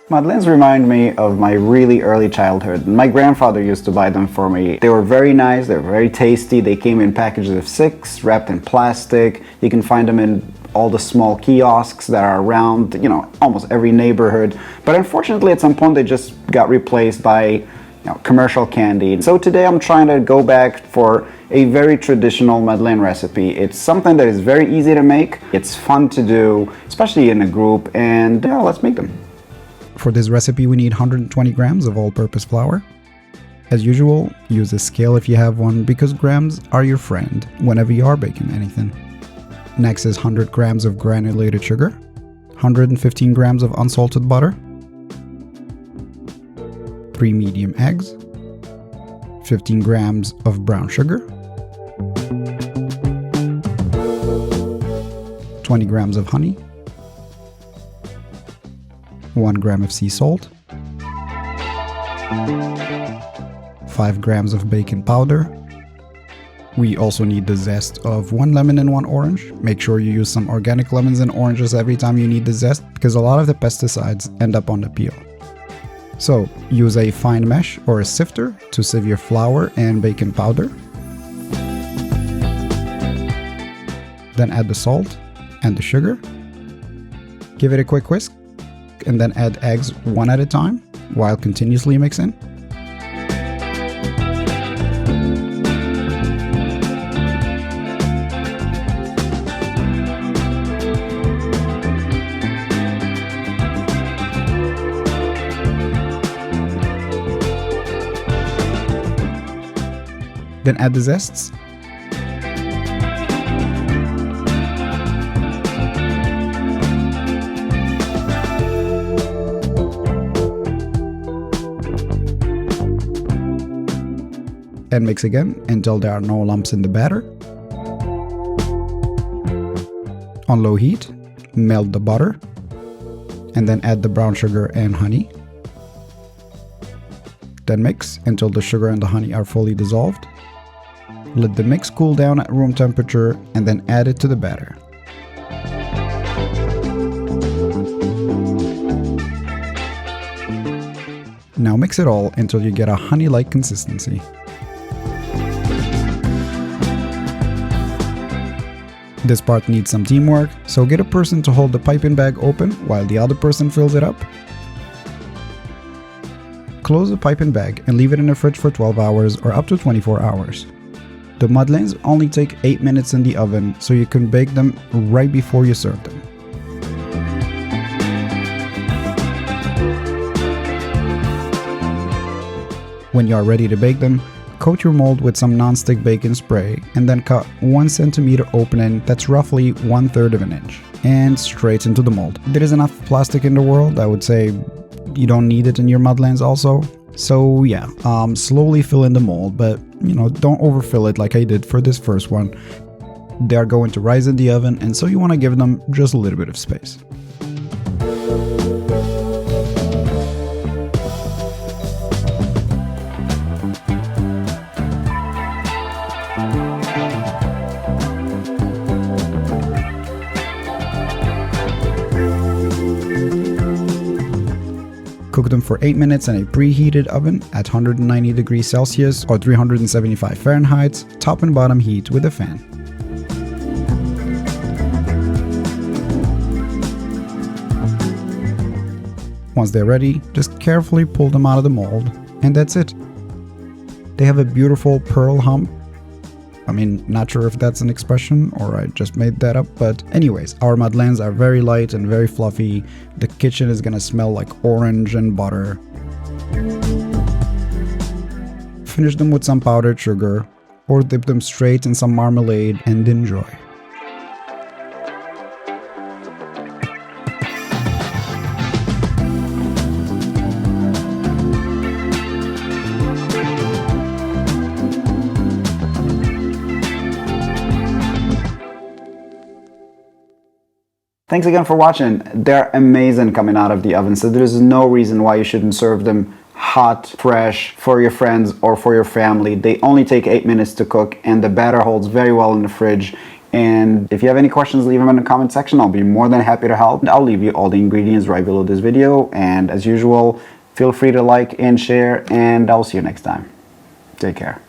Madeleines remind me of my really early childhood. My grandfather used to buy them for me. They were very nice, they were very tasty. They came in packages of 6, wrapped in plastic. You can find them in all the small kiosks that are around, almost every neighborhood. But unfortunately, at some point, they just got replaced by commercial candy. So today I'm trying to go back for a very traditional Madeleine recipe. It's something that is very easy to make. It's fun to do, especially in a group, and let's make them. For this recipe, we need 120 grams of all-purpose flour. As usual, use a scale if you have one, because grams are your friend whenever you are baking anything. Next is 100 grams of granulated sugar, 115 grams of unsalted butter, 3 medium eggs, 15 grams of brown sugar, 20 grams of honey, 1 gram of sea salt, 5 grams of baking powder. We also need the zest of 1 lemon and 1 orange. Make sure you use some organic lemons and oranges every time you need the zest, because a lot of the pesticides end up on the peel. So use a fine mesh or a sifter to sieve your flour and baking powder. Then add the salt and the sugar. Give it a quick whisk, and then add eggs one at a time while continuously mixing. Then add the zests. And mix again until there are no lumps in the batter. On low heat, melt the butter, and then add the brown sugar and honey. Then mix until the sugar and the honey are fully dissolved. Let the mix cool down at room temperature and then add it to the batter. Now mix it all until you get a honey-like consistency. This part needs some teamwork, so get a person to hold the piping bag open while the other person fills it up. Close the piping bag and leave it in the fridge for 12 hours or up to 24 hours. The Madeleines only take 8 minutes in the oven, so you can bake them right before you serve them. When you are ready to bake them, coat your mold with some non-stick baking spray and then cut 1 centimeter opening that's roughly 1/3 of an inch and straight into the mold. There is enough plastic in the world, I would say you don't need it in your Madeleines also. So yeah, slowly fill in the mold, but don't overfill it like I did for this first one. They are going to rise in the oven, and so you want to give them just a little bit of space. Cook them for 8 minutes in a preheated oven at 190 degrees Celsius or 375 Fahrenheit, top and bottom heat with a fan. Once they're ready, just carefully pull them out of the mold, and that's it. They have a beautiful pearl hump. I mean, not sure if that's an expression or I just made that up, but anyways, our Madeleines are very light and very fluffy. The kitchen is gonna smell like orange and butter. Finish them with some powdered sugar or dip them straight in some marmalade and enjoy. Thanks again for watching. They're amazing coming out of the oven, so there's no reason why you shouldn't serve them hot, fresh, for your friends or for your family. They only take 8 minutes to cook, and the batter holds very well in the fridge. And if you have any questions, leave them in the comment section. I'll be more than happy to help. I'll leave you all the ingredients right below this video. And as usual, feel free to like and share, and I'll see you next time. Take care.